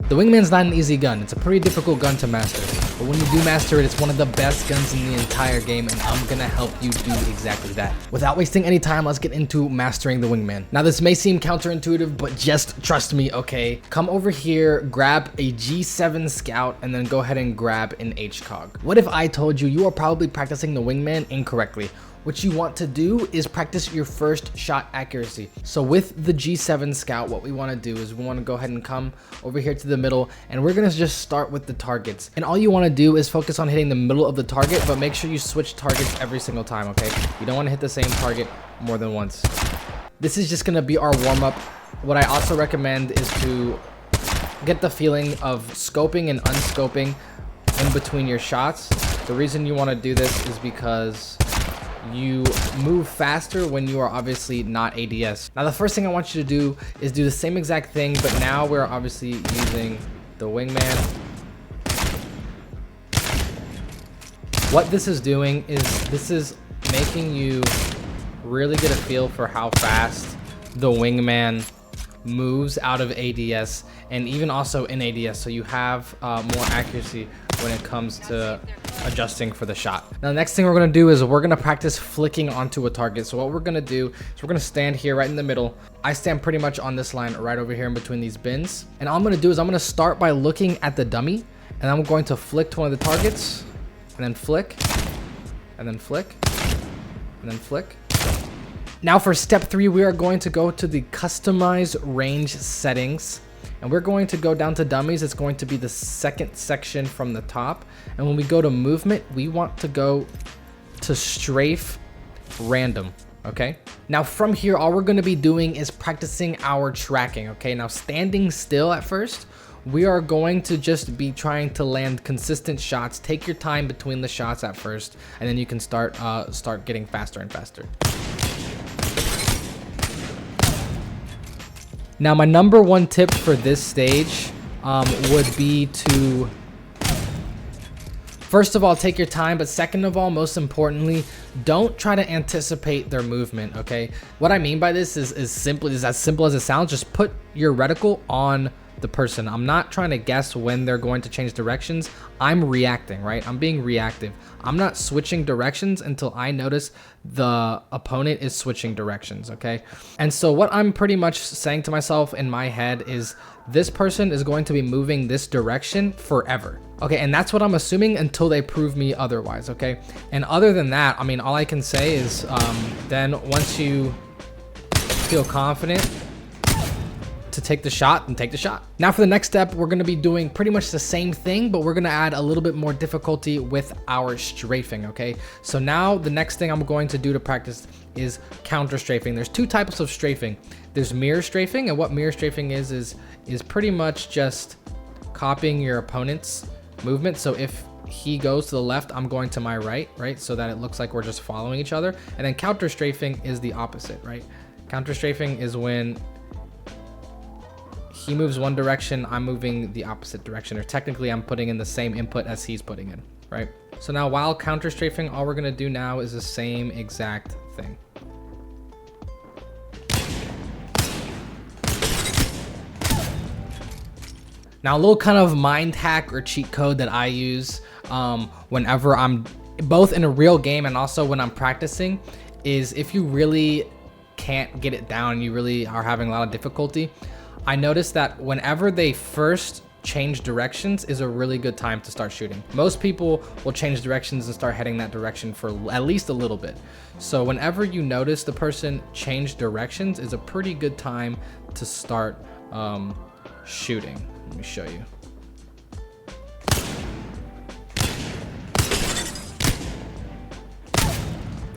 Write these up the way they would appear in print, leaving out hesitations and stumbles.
The Wingman's not an easy gun. It's a pretty difficult gun to master. But when you do master it, it's one of the best guns in the entire game, and I'm gonna help you do exactly that. Without wasting any time, let's get into mastering the Wingman. Now this may seem counterintuitive, but just trust me, okay? Come over here, grab a G7 Scout, and then go ahead and grab an HCOG. What if I told you are probably practicing the Wingman incorrectly? What you want to do is practice your first shot accuracy. So with the G7 Scout, what we want to do is we want to go ahead and come over here to the middle, and we're going to just start with the targets. And all you want to do is focus on hitting the middle of the target, but make sure you switch targets every single time, okay? You don't want to hit the same target more than once. This is just going to be our warm-up. What I also recommend is to get the feeling of scoping and unscoping in between your shots. The reason you want to do this is because you move faster when you are obviously not ADS. Now the first thing I want you to do is do the same exact thing, but now we're obviously using the Wingman. What this is doing is this is making you really get a feel for how fast the Wingman moves out of ADS and even also in ADS, so you have more accuracy when it comes to adjusting for the shot. Now the next thing we're going to do is we're going to practice flicking onto a target. So what we're going to do is we're going to stand here right in the middle. I stand pretty much on this line right over here in between these bins, and all I'm going to do is I'm going to start by looking at the dummy, and I'm going to flick to one of the targets, and then flick, and then flick, and then flick. Now for step 3, we are going to go to the customize range settings, and we're going to go down to dummies. It's going to be the second section from the top. And when we go to movement, we want to go to strafe random, okay? Now from here, all we're gonna be doing is practicing our tracking, okay? Now standing still at first, we are going to just be trying to land consistent shots. Take your time between the shots at first, and then you can start getting faster and faster. Now my number 1 tip for this stage would be to, first of all, take your time, but second of all, most importantly, don't try to anticipate their movement, okay? What I mean by this is as simple as it sounds. Just put your reticle on the person. I'm not trying to guess when they're going to change directions. I'm reacting, right? I'm being reactive. I'm not switching directions until I notice the opponent is switching directions, okay? And so what I'm pretty much saying to myself in my head is this person is going to be moving this direction forever. Okay, and that's what I'm assuming until they prove me otherwise, okay? And other than that, I mean, all I can say is then once you feel confident to take the shot, and take the shot. Now for the next step, we're going to be doing pretty much the same thing, but we're going to add a little bit more difficulty with our strafing, okay? So now the next thing I'm going to do to practice is counter strafing. There's 2 types of strafing. There's mirror strafing, and what mirror strafing is pretty much just copying your opponent's movement. So if he goes to the left, I'm going to my right, so that it looks like we're just following each other. And then counter strafing is the opposite, right? Counter strafing is when he moves one direction, I'm moving the opposite direction, or technically I'm putting in the same input as he's putting in, right? So now while counter strafing, all we're gonna do now is the same exact thing. Now a little kind of mind hack or cheat code that I use whenever I'm both in a real game and also when I'm practicing is if you really can't get it down, you really are having a lot of difficulty, I noticed that whenever they first change directions is a really good time to start shooting. Most people will change directions and start heading that direction for at least a little bit. So whenever you notice the person change directions is a pretty good time to start shooting. Let me show you.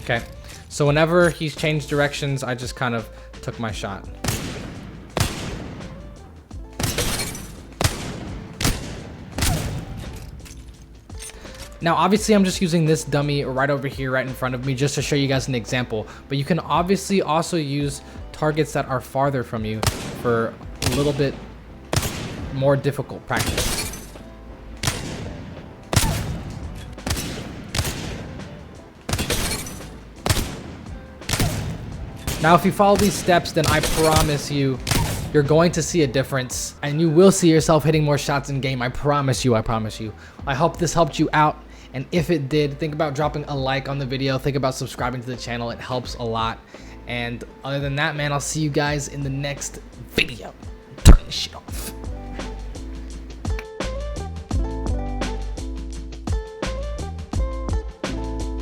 Okay, so whenever he's changed directions, I just kind of took my shot. Now, obviously, I'm just using this dummy right over here, right in front of me, just to show you guys an example. But you can obviously also use targets that are farther from you for a little bit more difficult practice. Now, if you follow these steps, then I promise you, you're going to see a difference, and you will see yourself hitting more shots in game. I promise you. I hope this helped you out, and if it did, think about dropping a like on the video. Think about subscribing to the channel. It helps a lot. And other than that, man, I'll see you guys in the next video. Turn this shit off.